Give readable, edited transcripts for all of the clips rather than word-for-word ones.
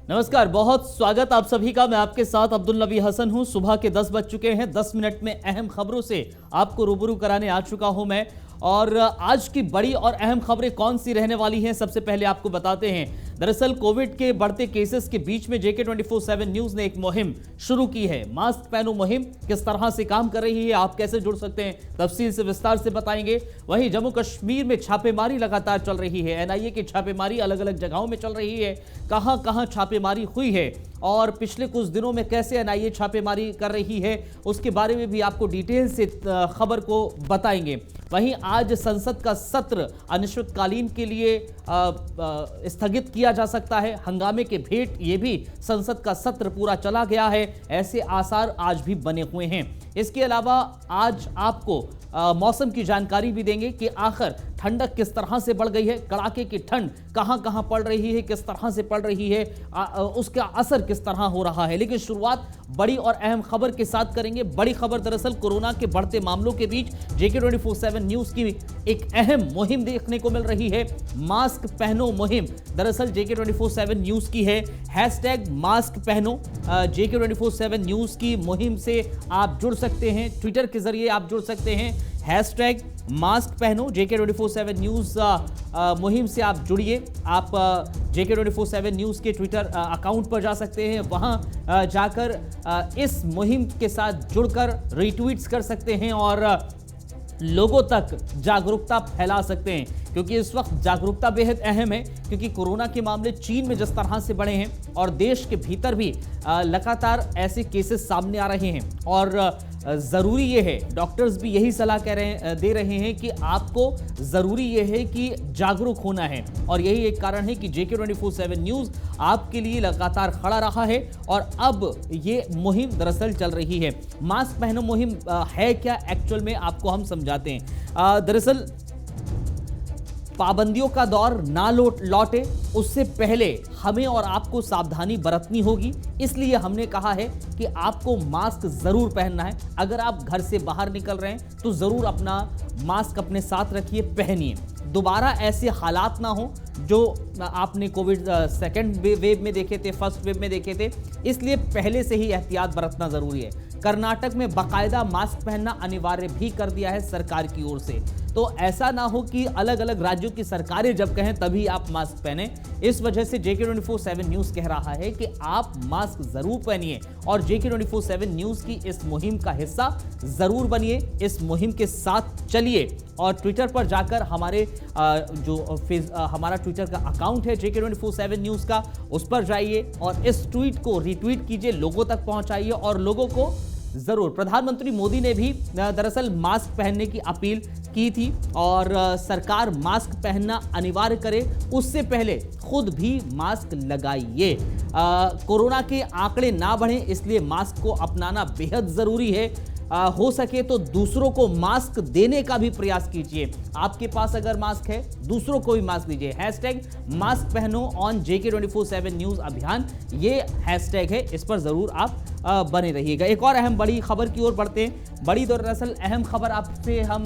नमस्कार, बहुत स्वागत आप सभी का। मैं आपके साथ अब्दुल नबी हसन हूं। सुबह के 10 बज चुके हैं। 10 मिनट में अहम खबरों से आपको रूबरू कराने आ चुका हूं मैं। और आज की बड़ी और अहम खबरें कौन सी रहने वाली हैं, सबसे पहले आपको बताते हैं। दरअसल कोविड के बढ़ते केसेस के बीच में JK 24/7 न्यूज ने एक मुहिम शुरू की है। मास्क पहनो मुहिम किस तरह से काम कर रही है, आप कैसे जुड़ सकते हैं, तफसील से विस्तार से बताएंगे। वहीं जम्मू कश्मीर में छापेमारी लगातार चल रही है। NIA की छापेमारी अलग अलग जगहों में चल रही है। कहां कहां छापेमारी हुई है और पिछले कुछ दिनों में कैसे NIA छापेमारी कर रही है, उसके बारे में भी आपको डिटेल से खबर को बताएंगे। वहीं आज संसद का सत्र अनिश्चितकालीन के लिए स्थगित किया जा सकता है। हंगामे के भेंट ये भी संसद का सत्र पूरा चला गया है, ऐसे आसार आज भी बने हुए हैं। इसके अलावा आज आपको मौसम की जानकारी भी देंगे कि आखिर ठंडक किस तरह से बढ़ गई है, कड़ाके की ठंड कहां कहां पड़ रही है, किस तरह से पड़ रही है, उसका असर किस तरह हो रहा है। लेकिन शुरुआत बड़ी और अहम खबर के साथ करेंगे। बड़ी खबर दरअसल कोरोना के बढ़ते मामलों के बीच JK 24/7 न्यूज की एक अहम मुहिम देखने को मिल रही है। मास्क पहनो मुहिम दरअसल JK 24/7 न्यूज की है। #मास्क पहनो JK 24/7 न्यूज की मुहिम से आप जुड़ सकते हैं। ट्विटर के जरिए आप जुड़ सकते हैं। #मास्क पहनो JK 24/7 न्यूज मुहिम से आप जुड़िए। आप JK 24/7 न्यूज के ट्विटर अकाउंट पर जा सकते हैं। वहां जाकर इस मुहिम के साथ जुड़कर रीट्वीट्स कर सकते हैं और लोगों तक जागरूकता फैला सकते हैं, क्योंकि इस वक्त जागरूकता बेहद अहम है। क्योंकि कोरोना के मामले चीन में जिस तरह से बढ़े हैं और देश के भीतर भी लगातार ऐसे केसेस सामने आ रहे हैं और ज़रूरी ये है, डॉक्टर्स भी यही सलाह दे रहे हैं कि आपको ज़रूरी ये है कि जागरूक होना है। और यही एक कारण है कि JK 24/7 न्यूज़ आपके लिए लगातार खड़ा रहा है और अब ये मुहिम दरअसल चल रही है। मास्क पहनो मुहिम है क्या एक्चुअल में, आपको हम समझाते हैं। दरअसल पाबंदियों का दौर ना लौटे उससे पहले हमें और आपको सावधानी बरतनी होगी। इसलिए हमने कहा है कि आपको मास्क जरूर पहनना है। अगर आप घर से बाहर निकल रहे हैं तो जरूर अपना मास्क अपने साथ रखिए, पहनिए। दोबारा ऐसे हालात ना हो जो आपने कोविड सेकेंड वेव में देखे थे, फर्स्ट वेव में देखे थे। इसलिए पहले से ही एहतियात बरतना जरूरी है। कर्नाटक में बाकायदा मास्क पहनना अनिवार्य भी कर दिया है सरकार की ओर से। तो ऐसा ना हो कि अलग अलग राज्यों की सरकारें जब कहें तभी आप मास्क पहने। इस वजह से JK 24/7 न्यूज कह रहा है कि आप मास्क जरूर पहनिए और JK 24/7 न्यूज की इस मुहिम का हिस्सा जरूर बनिए। इस मुहिम के साथ चलिए और ट्विटर पर जाकर हमारे हमारा ट्विटर का अकाउंट है JK 24/7 न्यूज का, उस पर जाइए और इस ट्वीट को रीट्वीट कीजिए, लोगों तक पहुंचाइए और लोगों को जरूर। प्रधानमंत्री मोदी ने भी दरअसल मास्क पहनने की अपील की थी और सरकार मास्क पहनना अनिवार्य करे उससे पहले खुद भी मास्क लगाइए। कोरोना के आंकड़े ना बढ़े इसलिए मास्क को अपनाना बेहद जरूरी है। हो सके तो दूसरों को मास्क देने का भी प्रयास कीजिए। आपके पास अगर मास्क है दूसरों को भी मास्क दीजिए। #मास्क पहनो ऑन JK 24/7 न्यूज अभियान, ये हैशटैग है, इस पर जरूर आप बने रहिएगा। एक और अहम बड़ी खबर की ओर बढ़ते हैं। बड़ी दरअसल अहम खबर आपसे हम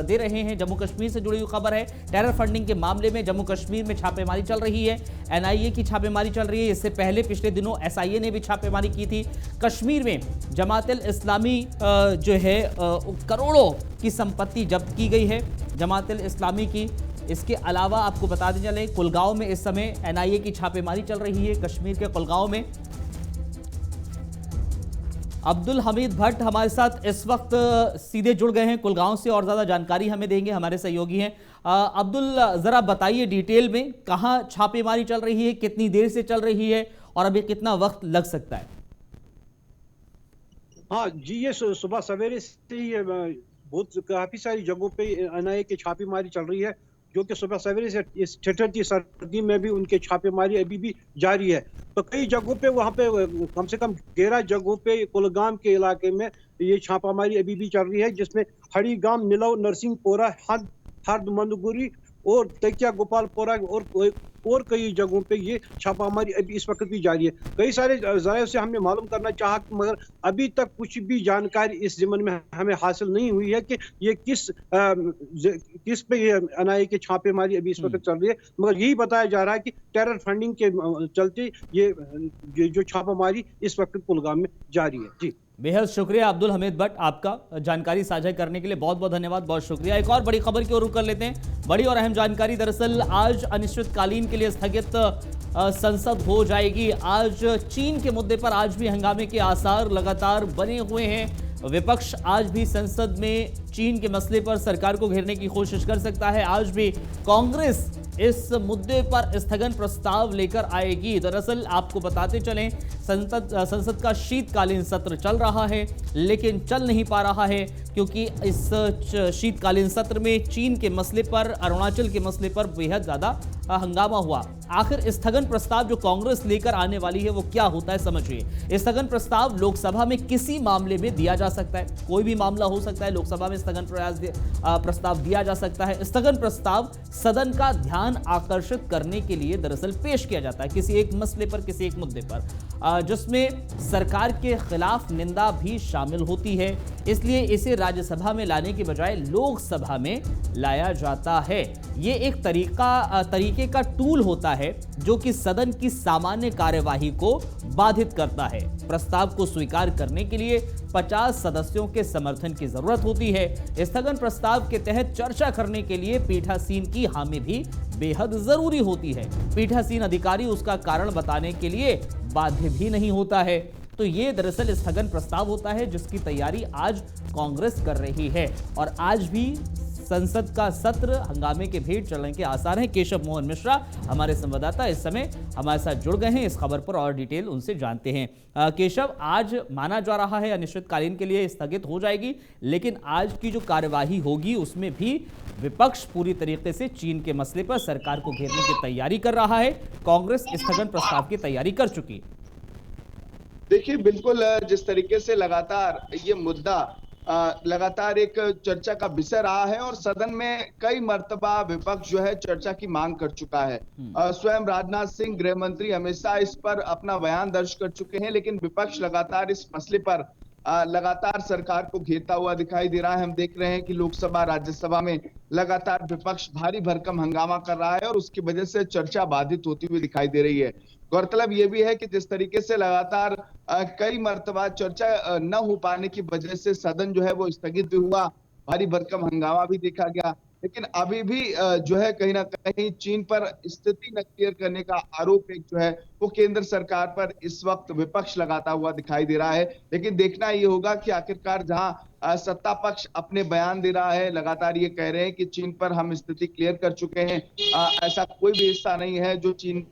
दे रहे हैं, जम्मू कश्मीर से जुड़ी हुई खबर है। टेरर फंडिंग के मामले में जम्मू कश्मीर में छापेमारी चल रही है। NIA की छापेमारी चल रही है। इससे पहले पिछले दिनों SIA ने भी छापेमारी की थी। कश्मीर में जमात इस्लामी जो है करोड़ों की संपत्ति जब्त की गई है जमात इस्लामी की। इसके अलावा आपको बता दें चलें, कुलगांव में इस समय NIA की छापेमारी चल रही है। कश्मीर के कुलगांव में अब्दुल हमीद भट्ट हमारे साथ इस वक्त सीधे जुड़ गए हैं कुलगांव से और ज़्यादा जानकारी हमें देंगे, हमारे सहयोगी हैं। अब्दुल, ज़रा बताइए डिटेल में कहां छापेमारी चल रही है, कितनी देर से चल रही है और अभी कितना वक्त लग सकता है? हाँ जी, ये सुबह सवेरे से ही बहुत काफी सारी जगहों पे NIA की छापेमारी चल रही है, जो कि सुबह सवेरे से इस ठिठुरती सर्दी में भी उनके छापेमारी अभी भी जारी है। तो कई जगहों पे वहाँ पे कम से कम 13 जगहों पे कुलगाम के इलाके में ये छापामारी अभी भी चल रही है, जिसमें हड़ीगाम, निलव, नरसिंहपुरा, हर्द, मंदगुरी और तकिया गोपालपुरा और कई जगहों पे ये छापामारी अभी इस वक्त भी जारी है। कई सारे ज़राए से हमने मालूम करना चाहा, मगर अभी तक कुछ भी जानकारी इस ज़िम्मन में हमें हासिल नहीं हुई है कि ये किस पे ये एनआईए की छापेमारी अभी इस वक्त चल रही है। मगर यही बताया जा रहा है कि टेरर फंडिंग के चलते ये जो छापामारी इस वक्त कुलगाम में जारी है। जी, बेहद शुक्रिया अब्दुल हमीद भट्ट, आपका जानकारी साझा करने के लिए बहुत बहुत धन्यवाद, बहुत शुक्रिया। एक और बड़ी खबर की ओर रुख कर लेते हैं। बड़ी और अहम जानकारी, दरअसल आज अनिश्चितकालीन के लिए स्थगित संसद हो जाएगी। आज चीन के मुद्दे पर आज भी हंगामे के आसार लगातार बने हुए हैं। विपक्ष आज भी संसद में चीन के मसले पर सरकार को घेरने की कोशिश कर सकता है। आज भी कांग्रेस इस मुद्दे पर स्थगन प्रस्ताव लेकर आएगी। दरअसल आपको बताते चलें, संसद का शीतकालीन सत्र चल रहा है, लेकिन चल नहीं पा रहा है क्योंकि इस शीतकालीन सत्र में चीन के मसले पर, अरुणाचल के मसले पर बेहद ज्यादा हंगामा हुआ। आखिर स्थगन प्रस्ताव जो कांग्रेस लेकर आने वाली है वो क्या होता है, समझिए। स्थगन प्रस्ताव लोकसभा में किसी मामले में दिया जा सकता है, कोई भी मामला हो सकता है, लोकसभा में स्थगन प्रस्ताव दिया जा सकता है। स्थगन प्रस्ताव सदन का ध्यान आकर्षित करने के लिए दरअसल पेश किया जाता है किसी एक मसले पर, किसी एक मुद्दे पर, जिसमें सरकार के खिलाफ निंदा भी शामिल होती है। इसलिए इसे राज्यसभा में लाने के बजाय लोकसभा में लाया जाता है। ये एक तरीके का टूल होता है जो कि सदन की सामान्य कार्यवाही को बाधित करता है। प्रस्ताव को स्वीकार करने के लिए 50 सदस्यों के समर्थन की जरूरत होती है। स्थगन प्रस्ताव के तहत चर्चा करने के लिए पीठासीन की हामी भी बेहद जरूरी होती है। पीठासीन अधिकारी उसका कारण बताने के लिए बाध्य भी नहीं होता है। तो ये दरअसल स्थगन प्रस्ताव होता है जिसकी तैयारी आज कांग्रेस कर रही है और आज भी संसद का सत्र हंगामे के भेंट चलने के आसार हैं। केशव मोहन मिश्रा हमारे संवाददाता इस समय हमारे साथ जुड़ गए हैं, इस खबर पर और डिटेल उनसे जानते हैं। केशव, आज माना जा रहा है अनिश्चितकालीन के लिए स्थगित हो जाएगी, लेकिन आज की जो कार्यवाही होगी उसमें भी विपक्ष पूरी तरीके से चीन के मसले पर सरकार को घेरने की तैयारी कर रहा है। कांग्रेस स्थगन प्रस्ताव की तैयारी कर चुकी। देखिए, बिल्कुल जिस तरीके से लगातार ये मुद्दा लगातार एक चर्चा का विषय रहा है और सदन में कई मर्तबा विपक्ष जो है चर्चा की मांग कर चुका है। स्वयं राजनाथ सिंह गृह मंत्री हमेशा इस पर अपना बयान दर्ज कर चुके हैं, लेकिन विपक्ष लगातार इस मसले पर लगातार सरकार को घेरता हुआ दिखाई दे रहा है। हम देख रहे हैं कि लोकसभा राज्यसभा में लगातार विपक्ष भारी भरकम हंगामा कर रहा है और उसकी वजह से चर्चा बाधित होती हुई दिखाई दे रही है। गौरतलब ये भी है कि जिस तरीके से लगातार कई मर्तबा चर्चा न हो पाने की वजह से सदन जो है वो स्थगित भी हुआ, भारी भरकम हंगामा भी देखा गया, लेकिन अभी भी जो है कहीं ना कहीं चीन पर स्थिति न क्लियर करने का आरोप एक जो है वो केंद्र सरकार पर इस वक्त विपक्ष लगाता हुआ दिखाई दे रहा है। लेकिन देखना ये होगा कि आखिरकार जहां सत्ता पक्ष अपने बयान दे रहा है, लगातार ये कह रहे हैं कि चीन पर हम स्थिति क्लियर कर चुके हैं, ऐसा कोई भी हिस्सा नहीं है जो चीन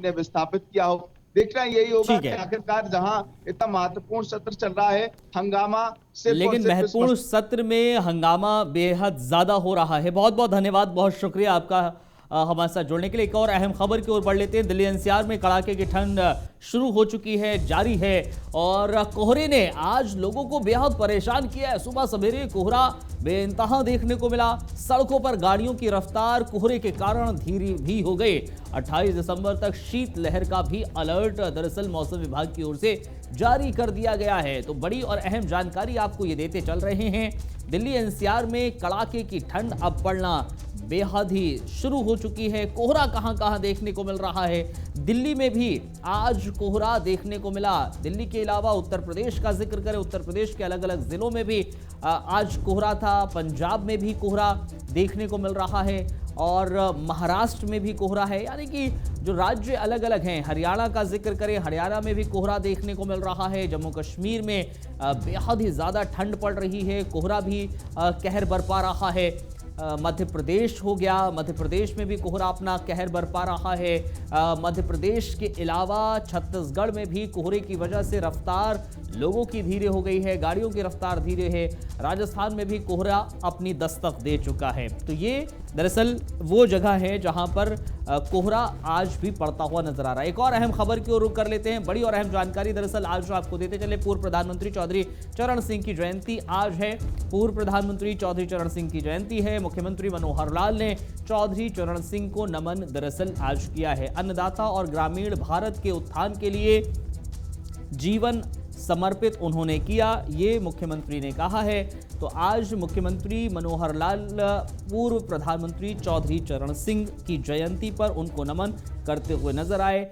ने विस्थापित किया हो। देखना यही होगा कि आखिरकार जहां इतना महत्वपूर्ण सत्र चल रहा है, हंगामा सिर्फ, लेकिन महत्वपूर्ण सत्र में हंगामा बेहद ज्यादा हो रहा है। बहुत बहुत धन्यवाद, बहुत शुक्रिया आपका हमारे साथ जुड़ने के लिए। एक और अहम खबर की ओर बढ़ लेते हैं। दिल्ली एनसीआर में कड़ाके की ठंड शुरू हो चुकी है, जारी है और कोहरे ने आज लोगों को बेहद परेशान किया है। सुबह सवेरे कोहरा बेइंतहा देखने को मिला। सड़कों पर गाड़ियों की रफ्तार कोहरे के कारण धीरे भी हो गई। 28 दिसंबर तक शीतलहर का भी अलर्ट दरअसल मौसम विभाग की ओर से जारी कर दिया गया है। तो बड़ी और अहम जानकारी आपको ये देते चल रहे हैं। दिल्ली एनसीआर में कड़ाके की ठंड अब पड़ना बेहद ही शुरू हो चुकी है। कोहरा कहां कहां देखने को मिल रहा है। दिल्ली में भी आज कोहरा देखने को मिला। दिल्ली के अलावा उत्तर प्रदेश का जिक्र करें, उत्तर प्रदेश के अलग अलग जिलों में भी आज कोहरा था। पंजाब में भी कोहरा देखने को मिल रहा है और महाराष्ट्र में भी कोहरा है। यानी कि जो राज्य अलग अलग हैं, हरियाणा का जिक्र करें, हरियाणा में भी कोहरा देखने को मिल रहा है। जम्मू कश्मीर में बेहद ही ज़्यादा ठंड पड़ रही है, कोहरा भी कहर बरपा रहा है। मध्य प्रदेश हो गया, मध्य प्रदेश में भी कोहरा अपना कहर बरपा रहा है। मध्य प्रदेश के अलावा छत्तीसगढ़ में भी कोहरे की वजह से रफ्तार लोगों की धीरे हो गई है, गाड़ियों की रफ्तार धीरे है। राजस्थान में भी कोहरा अपनी दस्तक दे चुका है। तो ये दरअसल वो जगह है जहां पर कोहरा आज भी पड़ता हुआ नजर आ रहा है। एक और अहम खबर की ओर रुख कर लेते हैं। बड़ी और अहम जानकारी दरअसल आज आपको देते चले, पूर्व प्रधानमंत्री चौधरी चरण सिंह की जयंती आज है। पूर्व प्रधानमंत्री चौधरी चरण सिंह की जयंती है। मुख्यमंत्री मनोहर लाल ने चौधरी चरण सिंह को नमन दरअसल आज किया है। अन्नदाता और ग्रामीण भारत के उत्थान के लिए जीवन समर्पित उन्होंने किया, ये मुख्यमंत्री ने कहा है। तो आज मुख्यमंत्री मनोहर लाल पूर्व प्रधानमंत्री चौधरी चरण सिंह की जयंती पर उनको नमन करते हुए नजर आए।